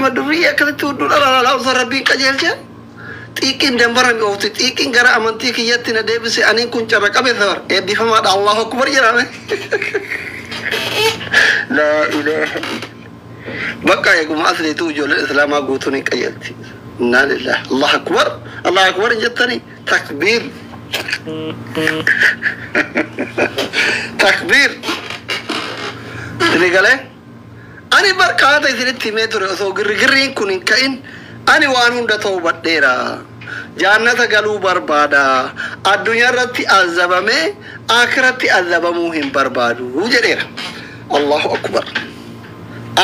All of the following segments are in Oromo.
مدرية كانت تقول لا لا ربي كجلجة تيكين دمبرم أو تيكين جرا أمانتيك ياتنا ديبسي أنا كنت ركبي ثور يبي فما الله أكبر يا لا إله بقى يقوم أصلي توجه الإسلام أقوتني كجلتي إنا لله الله أكبر الله أكبر جتني تكبير تكبير تريقله أنا بركاته إذا متر أو غرين كونين كائن أنا وانون دتوبة ديرا جانة قالوا بربادا الدنيا رتي أزبامه آخرتي أزباموهم بربادو وجريرا الله أكبر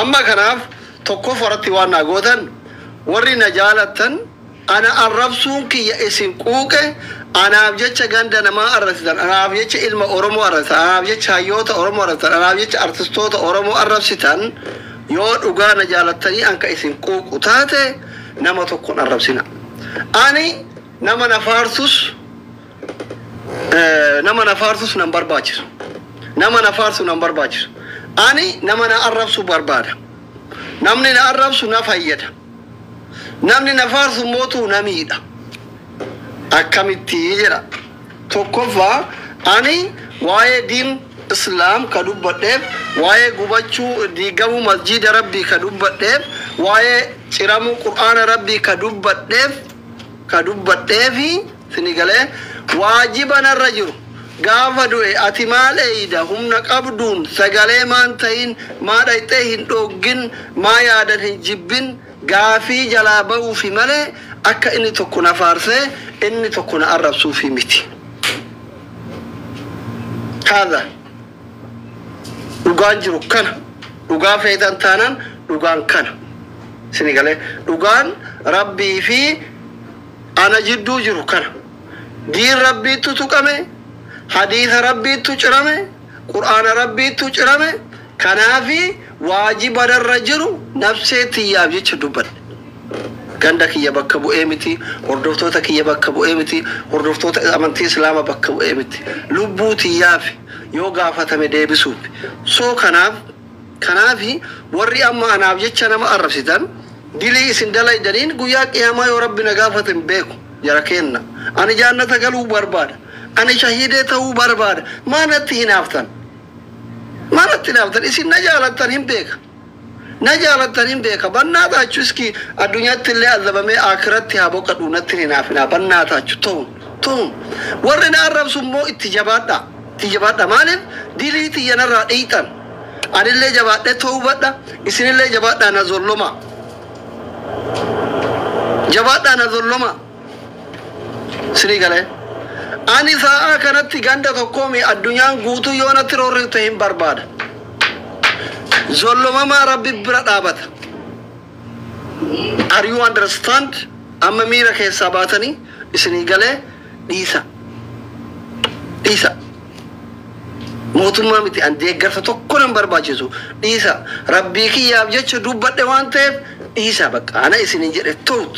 أما كناف تكفرتي وانا غودن وري نجالة أنا الربسون كي يأسين كوكه أنا أبجتش عندنا ما أرسل أنا أبجتش علم أورمو أرسل أنا أبجتش هيوت أورمو أرسل أنا أبجتش أرتستوت أورمو أرسلتن يود أجانا جالتني أنك اسم كوك وتاته نما تكون أرسلنا أني نما نفارسوس نمبر باجر نما نفارسو نمبر باجر أني نما نعرفسو بربادا نمني نعرفسو نفايدا نمني نفارسو موتو نميدا أكملتي جرا توقفا أني واي دين إسلام كدوبتهم واي غبچو ديغمو مسجد ربي كدوبتهم واي ترامو قرآن ربي كدوبتهم سنغالي واجبنا الرجل غافدو اتمال ايدا هم نقبدون سغالي مانتين ما دايتين دوغين ما يادن جيبين غافي جلابو في ملي أكا إني تكون فارسة إني تكون عرب صوفي متي هذا لغان جرو كان لغان فيدان تانان لغان كان سنغالي لغان ربي في أنا جدو جرو كان دين ربي تتكامي حديث ربي تجرمي قرآن ربي تجرمي كنافي واجب الرجل نفسه تياب يتشدوبن ganda kiyya bakka bu'ee miti hordoftoota kiyya bakka bu'ee miti hordoftoota amantii islaamaa bakka bu'ee miti lubbuu tiyyaaf yoo gaafatame deebisuuf soo kanaafi warri amma anaaf jecha nama arrabsitan dilii isin dalaydaniin guyyaa qiyaamaa yoo rabbi na gaafatan beeku jara kenna ani jaannata galuu barbaada ani shahiidee ta'uu barbaada maanatti hinaaftan isin na jaalattan hin beeka نجالتني بيك بنات أشوسكي الدنيا تلي أذبمي آخرتي هابوك دونتني نافنا بنات أشو توم ورنا الرب سمو اتجابات مالف ديلي تيانا رأيتان أنا اللي جبات توبة إسن اللي جبات أنا ظلما سني قاله أني ساعة كانت تيجاندا تقومي الدنيا غوتو يونا تروري تهم برباد Zoloma ma Rabbi biradat. Are you understand? Amma mira ke sabatani isni gale disa. Motuma miti ande garsa tokko nan barbaachisu disa. Rabbi ki yaab jecha dubbadhe waan ta'eef disa bakka ana isni jedhe toot.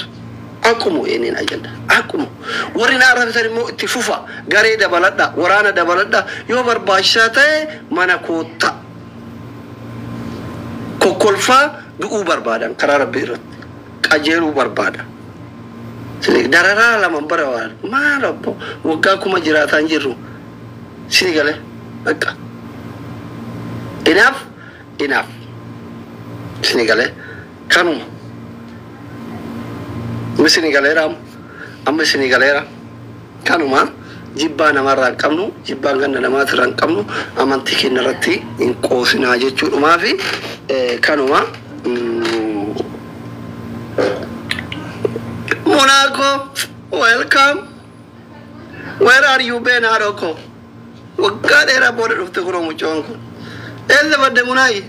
Akumu eenin ajanda. Akumu. Warri na arrabsan immoo itti fufa garee dabaladha waraana dabaladha yoo barbaachisaa ta'e mana koota. Kokolfa du'uu barbaadan karaa rabbi irratti qajeeluu barbaada. Dararaa lama barawaan maal abbo waggaa kuma jiraataan jirru sini galee bakka enough sini galee kanuma sini galeeraam amma sini galeera kanuma jibbaa namarraa hin qabnu jibbaan ganna namaatirraa hin qabnu amantii keenya irratti hin qoosinaa jechuudhumaa fi kanuma Monaco welcome where are you been Aroko waggaa dheeraa booda dhufte kunoo mucaan kun eessa badde munaayi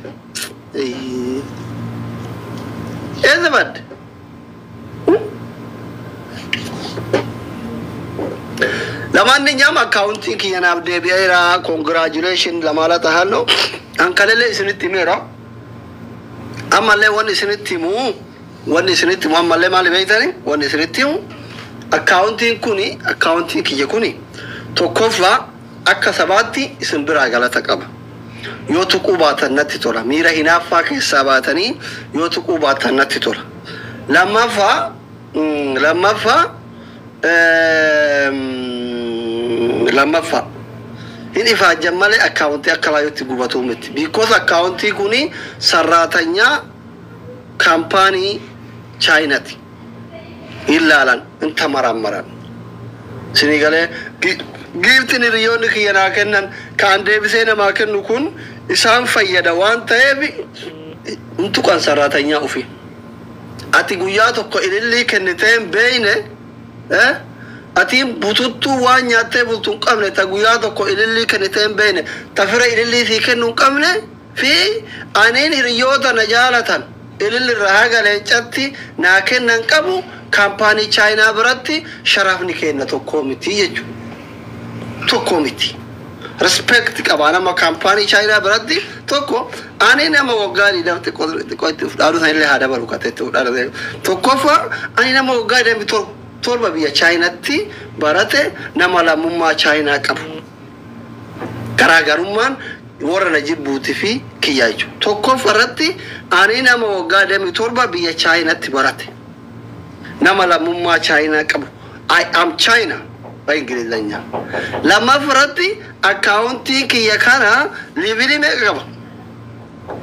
eessa badde ለማንኛውም አካውንቲንግ የናብ ደቢራ ኮንግራቹሌሽን ለማለት አለው አንከለለ ስንት ይመራ አማለ ወን ስንትሙ አማለ ማለ በይተኒ ወን ስንትሙ አካውንቲንግ የኩኒ ቶኮፋ አካ ሰባቲ ስንብራ ጋላ ተቀባ يوتقوبات النتيتورا ميرا هنا فاك السباتني يوتقوبات النتيتورا لما فا إن إفا جمالي أكاونتي أكلا يوتقوباتو مت because أكاونتي كوني سراتنيا كامباني چاينتي إلا لان انت مران سنغالي جيرتني ريون كيانا كنن كان ديبسينا ما كن نكون إسام فيدا وان تيبي انتو كان سراتنيا وفي أتي قياتو كو إلي كنتين بينه أتي بطوتو وان ياتي بطون قمنا تقياتو كو إلي كنتين بينه تفر إلي في كنن قمنا في أنين ريوتا نجالة إلي الرهاقة لنشاتي ناكن ننقبو كامباني چاينا براتي شرفني كينا تو كوميتي يجو تو كوميتي respect كابانا ما كامباني چاينا براتي توكو أنا نما وقالي دمت كويت دارو ثاني له هذا بروكا تيتو دارو توكوفا أنا نما وقالي دمت تور ببيا چاينا تي براتي نما لا مما چاينا كابو كراغرومان ورنا جيبوتي في كياجو توكوفا راتي أنا نما وقالي دمت تور ببيا چاينا تي براتي نما لا مما چاينا كابو I am China بإنجليزية لما فرتي أكاونتي كي يكانا ليبري ميكابا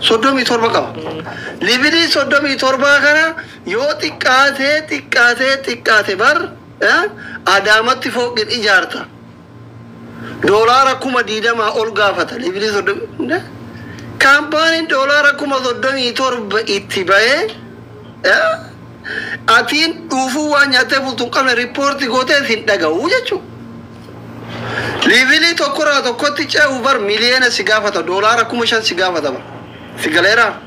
صدومي توربا كابا ليبري صدومي توربا كانا يو تكاتي بر آدامت فوق الإجارة دولار كوما ديدا ما أولغا فتا ليبري صدومي كامباني دولار كوما صدومي توربا اتباعي أتين دوفو وانياته بلتوكام ريبورتي غوتة سنتاعا وجهه ليفلي توكورا توكوتي چه اوبر مليون سيغافتا دولار كومشان سيغافتا با سيغاليرا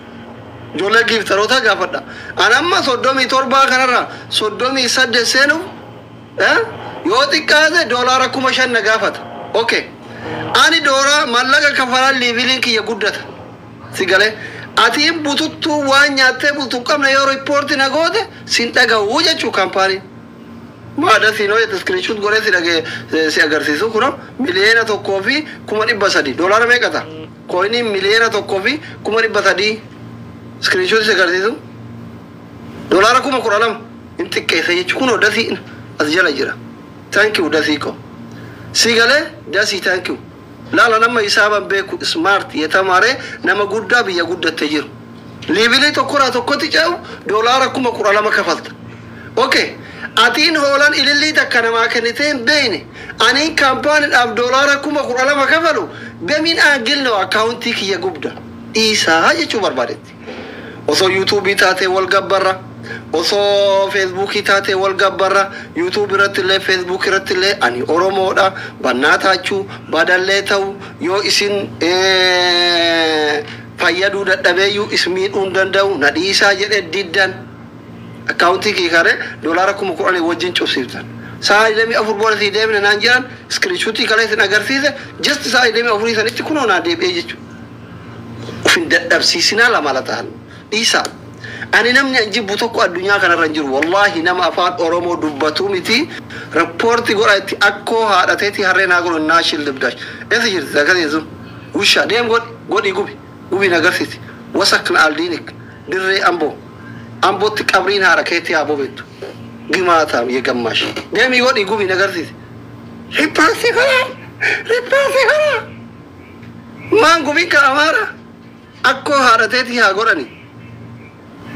جولا گيفت روتا غافتا انا ما سودومي توربا كنرا سودومي سد سينو يوتي كازه دولار كومشان نغافتا اوكي اني دورا مالغا كفارا ليفلين كي يغودتا سيغالي أتيم بوتو وانياته بوتوكام نيو ريبورتي نغوده سنتاعا وجهه كامباني ما ada sino ya screenshot gore si agar sisu kuno miliena to kofi kuma di basadi dollar me kata ko ini miliena to kofi kuma di basadi screenshot si agar sisu dollar kuma kuralam inti kaisa ya kuno dasi azjala jira thank you dasi ko sigale dasi thank you la nama isaban be smart ya tamare nama gudda bi ya gudda tajir libili to kura to koti jaw dollar kuma kuralama kafalta okay أتين هولان إللي تكنا ما كنتين بيني أنا كامبان أب دولار كوما كورالا ما كفلو بمين أجلنا أكاونتي كي يجوبدا إيسا هاي شو بربادت وصو يوتيوب تاتي والجبرة وصو فيسبوك تاتي والجبرة يوتيوب رتلة فيسبوك رتلة أني أورومودا بنات هاتشو بدل تاو يو إسين فيادو دبيو اسمين أندنداو نديسا جد ديدان أكاونتي كي كاره دولار كم كوراني وجين شوسيرتان ساعة دمي أفور بولا ثي دمي نانجان سكرينشوتي كله ثنا غرسيزه جست ساعة دمي أفوري ثاني تكونوا نادي بيجتو وفين درسيسنا لا مالتهن إيسا أنا نمني أجيب بطوكو الدنيا كنا رنجر والله نما أفاد أورومو دبتو متي ريبورتي قرأتي أكو هذا تيتي هرينا قولوا ناشيل دبداش إذا جرت ذاك يزو وشا ديم قد يقوبي نغرسيتي وسكن الدينك دري أمبو تكبرين حركتي أبو بيتو جماعة يجمعش دم يقول يقومي نقرسي ريباسي خلا ما نقومي كأمارة أكو حركتي هاغوراني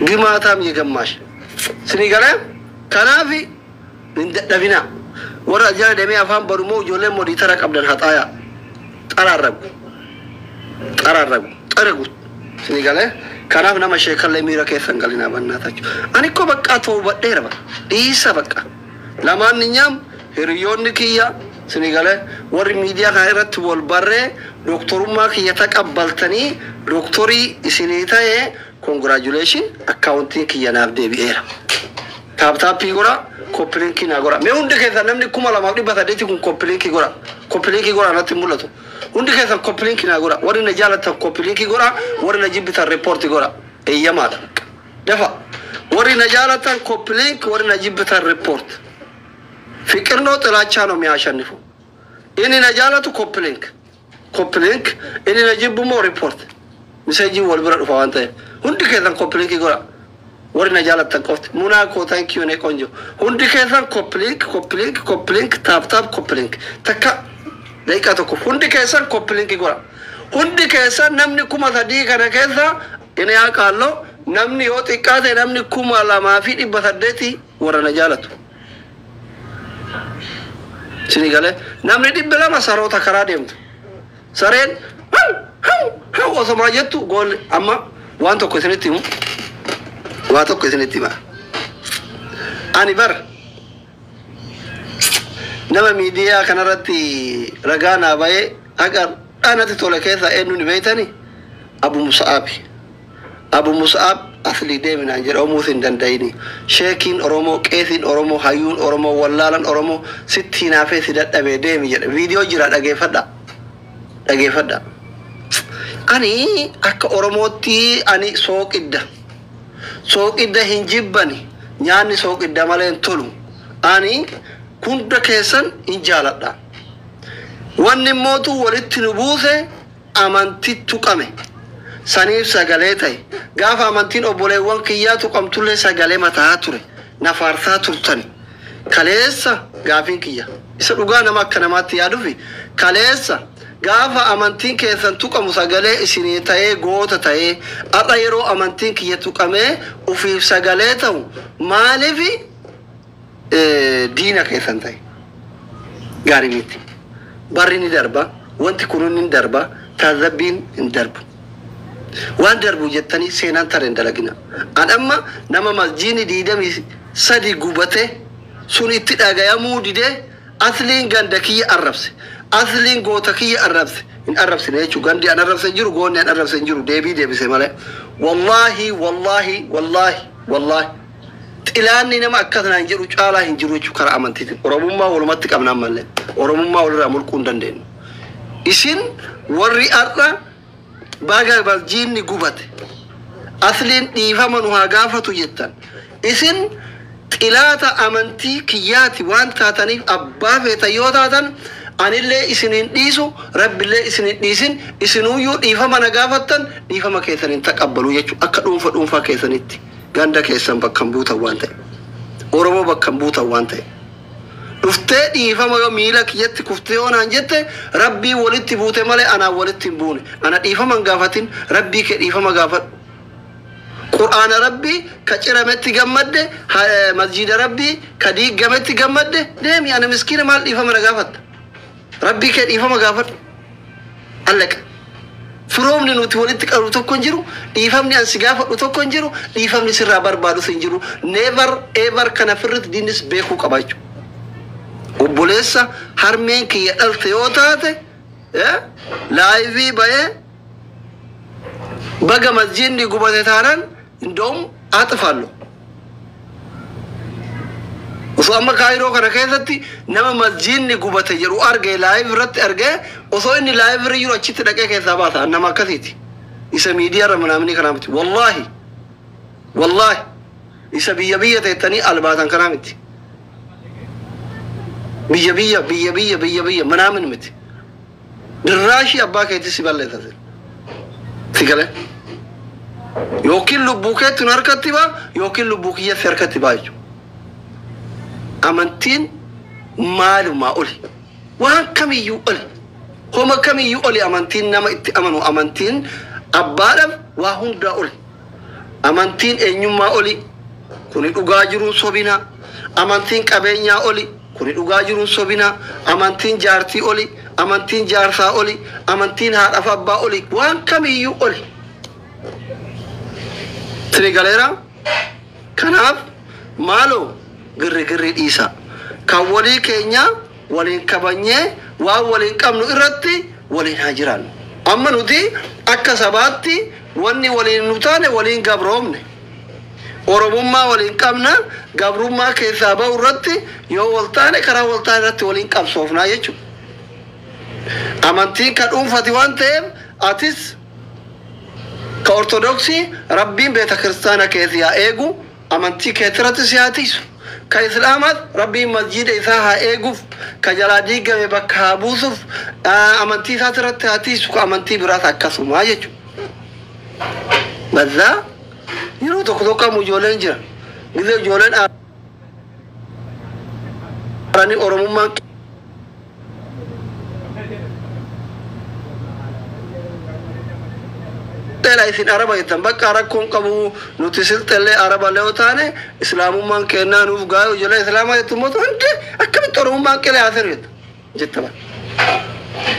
جماعة يجمعش سنيكالم كنافي ندفنا ورا جال دمي أفهم برمو جولم مودي ترك أبدان هتايا أرغب سنيكالم كناف نما شيخ الله ميرا كيسان قالنا بنا تاجو أنا كو بقى توبة ديربا إيسا بقى لما نيام هريون نكيا سنغالي ور ميديا غيرت والبرة دكتور ما كي يتقبلتني دكتوري إسنيتا congratulation accounting كي يناب دي بيرا تاب بيغورا كوبلين كي ناغورا مي وند كيسان نمني كوما لما بدي بتادي كون كوبلين كي غورا ناتي مولتو وند كيسان كوبلين كي ناغورا ور نجالة كوبلين كي غورا ور نجيب بتا ريبورت غورا اي ماذا دفا ور نجالة كوبلين ور نجيب بتا ريبورت فكرنا طلعتشانو مياشنفو إني نجالة كوبلين كوبلينك إني نجيب مو ريبورت مسجي والبرد فوانته هندي كذا كوبلينك يقول ورنا جالة تكوت موناكو ثانك يو نيكونجو هندي كذا كوبلينك تاب كوبلينك تكا ليك أتوقع هندي كذا كوبلينك يقول هندي كذا نمني كوما تدي كذا كذا إني أقالو نمني يوتي كذا نمني كوما لا ما في إبتدأتي ورنا جالة sini gale namni dibbela masarota karademtu saren haw osama jettu gol amma wanto ko seneti mu wato ko seneti ma ani bar nama media kanarati ragana baye agar anati tole kesa enu ni beitani abu musab asli de min anjer omo sin dandaini shekin oromo kesin oromo hayun oromo wallalan oromo sittina fe sidadda be de mi video jira dage fadda ani akka oromoti ani soqidda hinjibbani nyaani soqidda malen tolu ani kunda kesan injaladda wanni motu walitti nubuse amanti tuqame sanif sagaleetay gaafa amantiin obboleewwan kiyyaatu qamtulle sagalee mataa ture nafaarsaa turtan kaleessa gaafin kiyya isa dhugaa nama akka namaatti yaadufi kaleessa gaafa amantiin keessan tuqamu sagalee isinii ta'ee goota ta'ee har'a yeroo amantiin kiyya tuqamee ufiif sagalee ta'u maaliifi diina keessan ta'e gaarii miti barri ni darba wanti kunuun ni darba taazabbiin hin darbu waan darbu jettanii seenaan tareen dalagina an amma nama masjiini diidami sadi gubate sun itti dhagayamuu dide asliin ganda kiyya arrabse asliin goota kiyya arrabse in arrabsine jechuu gandi an arrabse jiru goonni an arrabse jiru deebise malee wallahi xilaanni nama akkasnaan jedhu caalaa hin jiru jechuu karaa amantiitiin oromummaa walumatti qabnaan malee oromummaa walirraa mulquu hin dandeenyu isin warri har'a baga baljinni gubate aslin dhiifama nu haa gaafatu jettan isin xilaata amantii kiyyaati waan taataniif abbaa feetan yoo taatan anillee isinin dhiisu rabbillee isinin dhiisin isinuyyuu dhiifama na gaafattan dhiifama keessaniin taqabbalu jechuu akka dhuunfaa keessanitti ganda keessan bakkan buutan waan ta'e oromoo bakkan buutan waan ta'e dhuftee dhiifama yoo miila kiyyatti kuftee yoonaan jette rabbii walitti buute malee anaa walitti hin buune ana dhiifaman gaafatin rabbii kee dhiifama gaafadhu qur'aana rabbii ka cirametti gammadde masjida rabbii ka diigametti gammadde deemi ana miskiina maal dhiifama na gaafatta rabbii kee dhiifama gaafadhu allaqa firoomni nuti walitti qabu tokko hin jiru dhiifamni an si gaafadhu tokko hin jiru dhiifamni sirraa barbaadu hin jiru never ever kana firritti diinis beekuu qabaachuu obboleessa harmeen kiyya dhalte yoo taate laayivii bayee baga masjiidni gubate taanan indoom axifallo osoo amma kaayiroo kana keessatti nama masjiidni gubate jedhu argee laayiv irratti argee osoo inni laayiv irra jiru achitti dhaqee keessaa baasa nama akkasiiti isa miidiyaa irra manaamni kanaa miti wallahi isa biyya teettanii albaatan kanaa miti biyya manaamin miti dirraashii abbaa keetti si balleessate si galee yookiin lubbuu keetti nu harkatti baa yookiin lubbuu kiyyatti harkatti baa jechuudha amantiin maalumaa oli waan kamiyyuu oli homa kamiyyuu oli amantiin nama itti amanu amantiin abbaadhaaf waa hundaa oli amantiin eenyummaa oli kuni dhugaa jiruun sobinaa amantiin qabeenyaa oli kuni dhugaa jiruun sobinaa amantiin jaartii oli amantiin jaarsaa oli amantiin haadhaaf abbaa oli waan kamiyyuu oli Trigaleera kanaaf maaloo girri dhiisa kan walii keenya waliin kabanyee waan waliin qabnu irratti waliin haa jiraannu amma nuti akka sabaatti wanni waliin nu taane waliin gabroomne oromummaa waliin qabna gabrummaa keessaa ba'u irratti yoo wal taane karaa wal taane irratti waliin qabsoofnaa jechuudha amantiin ka dhuunfati waan ta'eef atis ka ortodoksii rabbiin beeta kiristaana keessi haa eegu amantii keetirratti si haa tiisu كإسلامات ربي مسجد إساها إيقف كجلادي قمي بكابوسف أمنتي ساترت هاتيس أمنتي برات أكسو ما يجو بذا يرو تخذوك مجولين جرا إذا جولين أراني أورموما تلا إثنين عربة يتنبك عرقكم قبو نوتيسل تلا عربة لوتانه إسلام مان كنا نوف جاي وجلا إسلام هذا تموت أنت أكمل تورم مان كلا آخر جتبا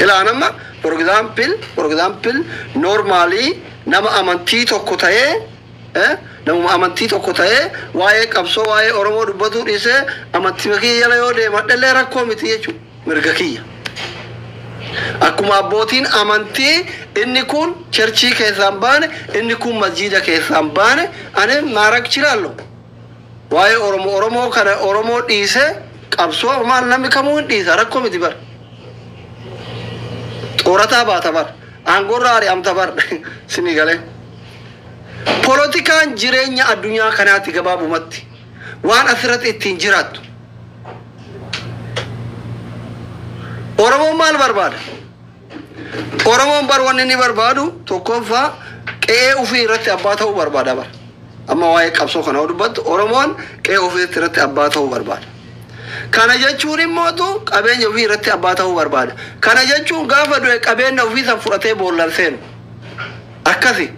إلا أنا ما for example normally nama amantii tokko ta'ee nama amantii tokko ta'ee waa'ee qabsoo waa'ee Oromoo dubbatu dhiisee amantii kiyya jala yoo deema dhallee rakkoo miti jechuudha mirga kiyya. Akkuma abbootiin amantii inni kun cherchii keessaan baane inni kun masjiida keessaan baane ani maarak chilaallo waa'ee Oromoo kana Oromoo dhiisee qabsoo maal namni kamuu hin dhiisa rakkoo miti bar xoorataa baata bar angorra ari'amta bar sini galee politikaan jireenya addunyaa kanaatti gabaabumatti waan asirratti ittiin jiraattu Oromoon maal barbaada? Oromoon bar wanni ni barbaadu tokkoffaa qe'ee ofii irratti abbaa ta'uu barbaada bar. Amma waa'ee qabsoo kana dubbatu Oromoon qe'ee ofii irratti abbaa ta'uu barbaada. Kana jechuun immoo qabeenya ofii irratti abbaa ta'uu barbaada. Kana jechuun gaafa du'e qabeenya ofii san fudhatee boollan seenu. Akkasi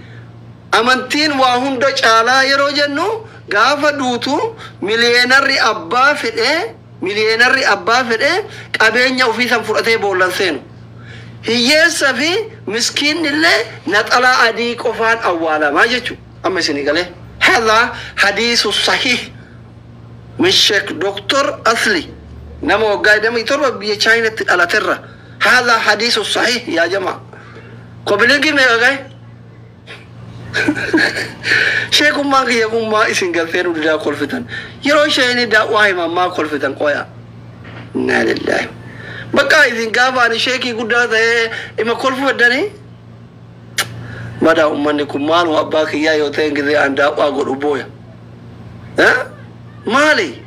amantiin waa hunda caalaa yeroo jennu gaafa duutu miliyeenarri abbaa fedhee qabeenya ofii san fudhatee boollan seenu. Hiyyeessa fi miskiin illee naxalaa adii qofaan awwaalamaa jechuudha. Amma isin galee هذا حديث صحيح من شيخ دكتور أصلي نما وقاعد يتربى بيشاينة على ترى هذا حديث صحيح يا جماعة قبل كي ميغاي شيخ ما كي يقوم ما إسنجل فيرو دا كولفتن يرو شيني دا واي ما كولفتن قويا نا لله بقى إذن قافاني شيخ يقول دا إما كولفتني Mada umani kumanu abaki ya yote ngide anda wago ruboya. Mali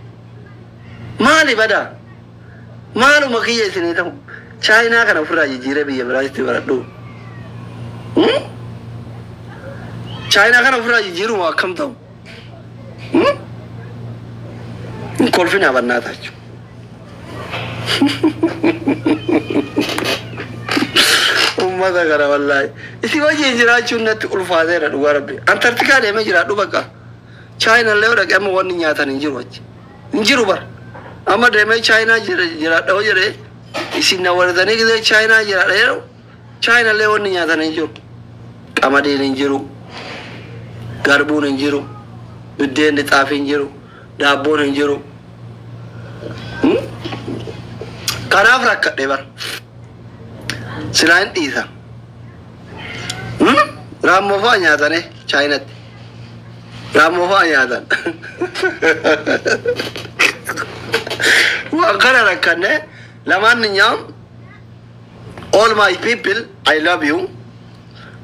bada. Malu makiya sini tamu. China kana furaji jire biya berarti beradu. China kana furaji jiru wa kam tamu. Kolfina banna tachu. Ummata gara wallahi isi wajhi jiraachuun natti ulfaateera dhugaa rabbi antartikaa deemee jiraadhu bakka China illee dhaqee amma wanni nyaatan hin jiru achi hin jiru bar amma deemee China jiraadha jedhee isin na warratanii gisee China jiraadha jedhu China illee wanni nyaatan hin jiru qamadiin hin jiru garbuun hin jiru biddeenni xaafii hin jiru daabboon hin jiru kanaaf rakkadhe bar Silain isa, Ramofa nyata ne China, Ramofa nyata. Wakana rakane, laman ninyam. All my people, I love you.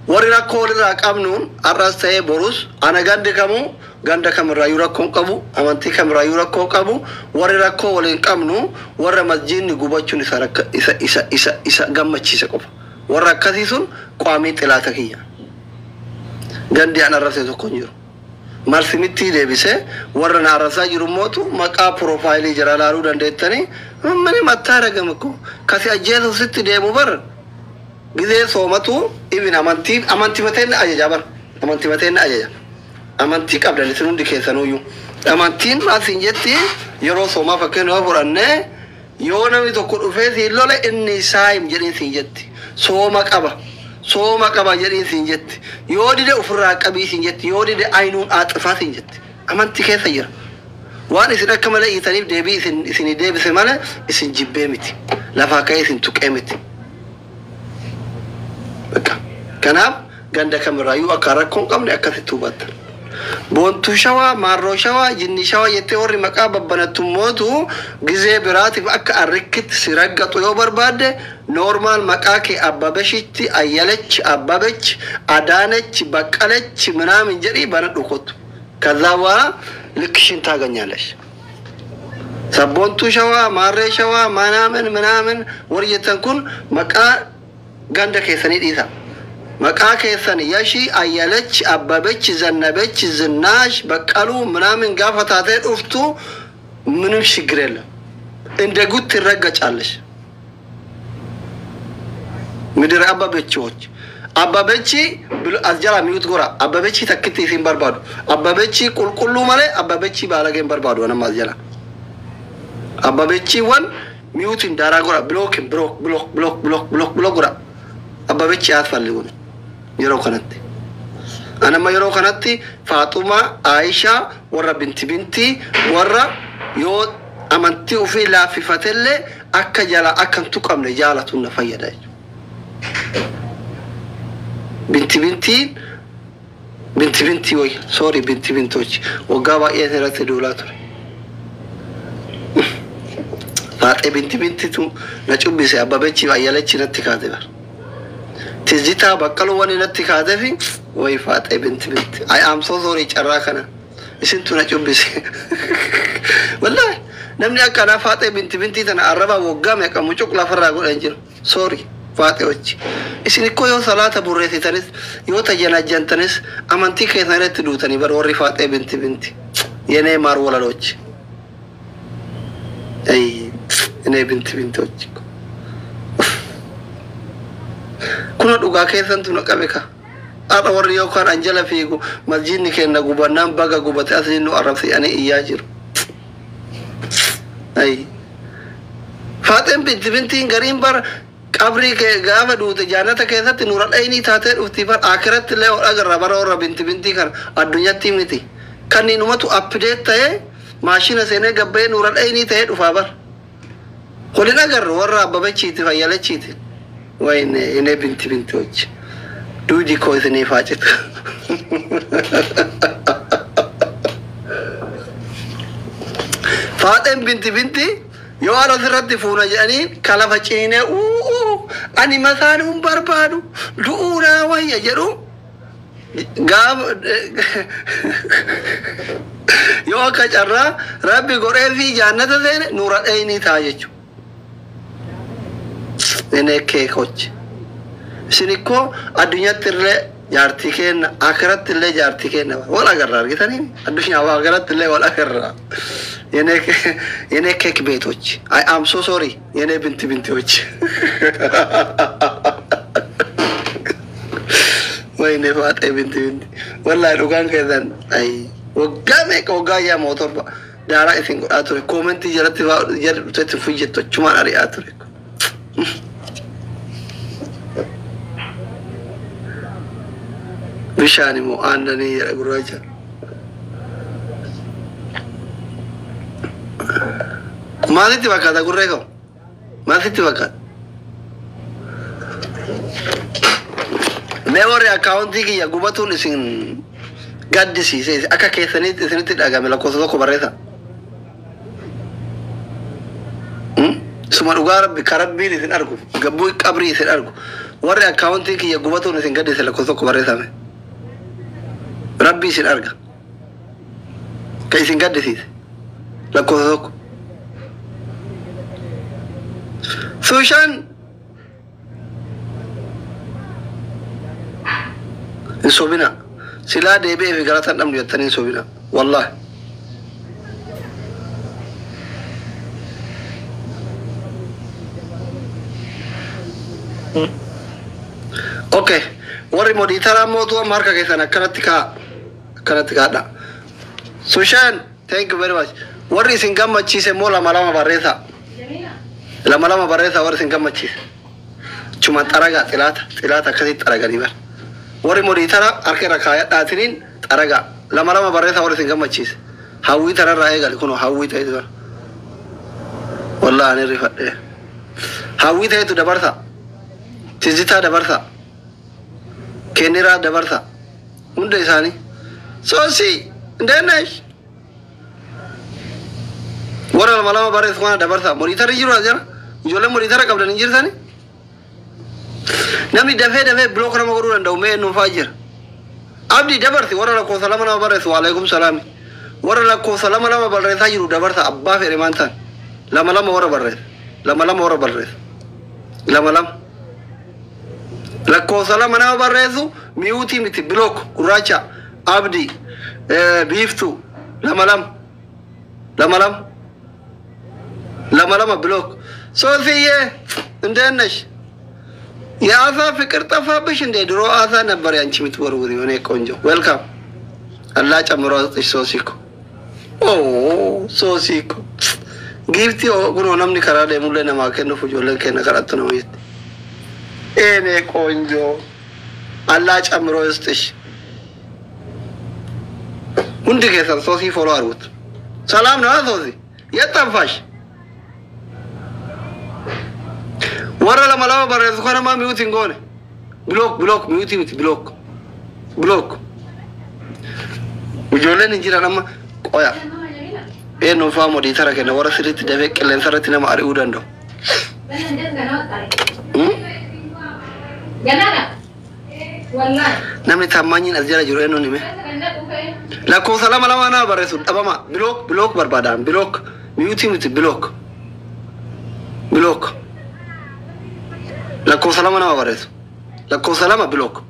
Warina kolira kamnun, arrastaye borus, anagande kamu, ganda kamera yura konkabu, amanti kamera yura konkabu, warina kolin kamnu, warra masjidni gubachun isa gammachise qofa. Warra akkasiisun qaamii xilaata kiyya. Gandi ana arrabse tokko hin jiru. Marsimitti deebisee warra na arrabsaa jiru mootu maqaa piroofaayilii jara laaluu dandeettanii mani mattaa ragamaku kasi ajjeesu sitti deemu bar gizee soomatu ibin amantimateen ajaja bar amantimateen ajaja amantii qabdan isin hundi keessanuyyuu amantiin maasiin jetti yeroo soomaa fakkeenyaa fudhannee yoo namni tokko dhufee siin lola inni saayim jedhin siin jetti sooma qaba jedhin siin jetti yoo dide ofirraa qabii siin jetti yoo dide aynuun aaxifaa siin jetti amantii keessa jira waan isin akka malee dhiitaniif deebii isin deebise malee isin jibbee miti lafaa ka'ee isin tuqee miti kanaaf ganda kamiraayyuu akka rakkoon qabne akkasitti hubatta boontuu shawaa maarroo shawaa jinni shawaa jettee warri maqaa babbanattummootu gizee biraatiif akka arrikkitti si raggaxu yoo barbaadde normaal maqaa kee abbabeshitti ayyalech abbabech adaanech baqqalech ምናምን jedhii bana dhukotu ከዛ በኋላ ልክሽን ታገኛለሽ sabboontuu shawaa maarree shawaa manaamin warjetan kun maqaa ganda keessanii dhiisa. maqaa keessan yashii ayyalech abbabech zannabech ዝናሽ በቀሉ ምናምን ጋፋ ታተይ ዱፍቱ ምንም ችግር የለም እንደ ጉት ትረገጫለሽ ምድር አባበችዎች አባበቺ አዝጀራ ሚውት ጎራ አባበቺ ተክቲ ሲን በርባዱ አባበቺ ቁልቁሉ ማለ አባበቺ ባለገን በርባዱ ወነማ አዝጀራ አባበቺ ወን ሚውት እንዳራ ጎራ ብሎክ ጎራ አባበቺ አትፈልጉን يرو كنتي أنا ما يرو كنتي فاطمة عائشة ورا بنتي ورا يو أمنتي وفي لا في فتلة أكا جلا أكن تقام لجالة النفيا بنتي وي سوري بنتوش وقابا إيه ثلاث دولار فاطمة بنتي تو نشوف بس أبا بنتي وعيالة نتي كاتبر تزيتا بقلو واني نتي كاتفي وي فاطمة بنتي I am so sorry شراكنا اسنتو نشوف بس والله نمني أكنا فاطمة بنتي تنا أربعة وقام يكمل مشوك لا فرق أنجل sorry فاطمة وجه إسني كويو صلاة بوريتي تنس يو تجنا جنتنس أمانتي كيف نريت دوتني بروري فاطمة بنتي يني مار ولا لوج أي يني بنتي وجه كنا دوغا كيسان تنو كابيكا أنا وري يو كان أنجلا فيكو مسجدني كنا غوبنام بغا غوبتي أسنو عرفتي أنا إياجر أي فاطمة بنتي غريم بار قبري ke gaafa duute jannata keessatti nuuran ayni taatee dhufti bar akhiratti illee agarra bara warra binti kan addunyatti miti kan numatu update ta'e maashina seenee gabbee nuuran ayni ta'e dhufa bar holin agarra warra abbabachiiti fayyalachiiti wayne ine binti hojje duudi ko isini faacit Faatem binti yoo ala sirratti fuuna jedhanii kala faciinee ani masaan barbaadu du'uudhaa wayya jedhu gaaf yoo akka carraa rabbi godhee fi jannata seene nuura dheeyni ta'a jechuudha. Inni keekochi isin ikkoo addunyaatti illee jaartii kenna akhiratti illee jaartii kenna wal agarra argitanii addunyaa waa akhiratti illee wal agarra. Yene cake betoch. I am so sorry. Yene binti och. Why never at binti. Wallahi rugan kedan ay wagame ko gaya motor ba. Dara I think ature comment jarati jar tet fujeto chuma ari ature. Bishani mo andani guraja. Maalitti bakkaata gurree koo maalitti bakkaata mee warri akkaawuntii kiyya gubatuun isin gaddisiise akka keessanitti isinitti dhagame lakkoofsa tokko barreessa suma dhugaa rabbi karabbiin isin argu gabbuu qabrii isin argu warri akkaawuntii kiyya gubatuun isin gaddisiise lakkoofsa tokko barreessame rabbi isin arga ka isin gaddisiise lakkoofsa tokko Sushan insobina sila debe fi garatan dam yattani insobina wallahi okay warri moditara modu marka kesana kanatika da Sushan thank you very much warri singama chise mola malama baresa lama barreessa warri sin gammachiise cuma xaraga xilaata akkasii xaraganii bar warri moditara harka irra kaayadhaatiniin xaraga lama barreessa warri sin gammachiise hawwii tararraa eegali kunoo hawwii ta'etu bar wallahi ani rifadhe hawwii ta'etu dabarsa tizitaa dabarsa kenniraa dabarsa hunda isaanii soosi ndeenneesh warra lama barreessa kana dabarsa moditara jiru ajara ijoollee moditara qabdan jirtani namni dafee block nama godhuu danda'u mee nuufaa jira abdi dabarsi warra lakkoofsa lama nama barreessu waalaikum salaami ورا لكوسا لما بريثا يرو دبرت أبا في رمانتان لما ورا بريث لما ورا بريث لما لكوسا لما بريثو ميوتي متي بلوك كراچا عبدي بيفتو لما بلوك سوفيه اندنش يا أثا فكر تفابش اندي درو أثا نبر يانشي متوروري وني كونجو ويلكم الله جمرو سوسيكو Oh, so sick. Give you go on the Karade Mulena Market of Jolen Karatonoid. Ene conjo. A large amrostish. Undicator saucy for our root. Salam Nazosi. Yet a fash. What a malaba is one of my muting gone. Block, muting with block. Ujolen in Jiranama. Oh yeah. No farm di Tara can water city Devek and Saratina Mari Udando. Namita Manin as Jara Jurenonime. La Cosalama Lamana Baresu, Abama, block Barbadan, block, muting with block. La Cosalama Baresu. La Cosalama block.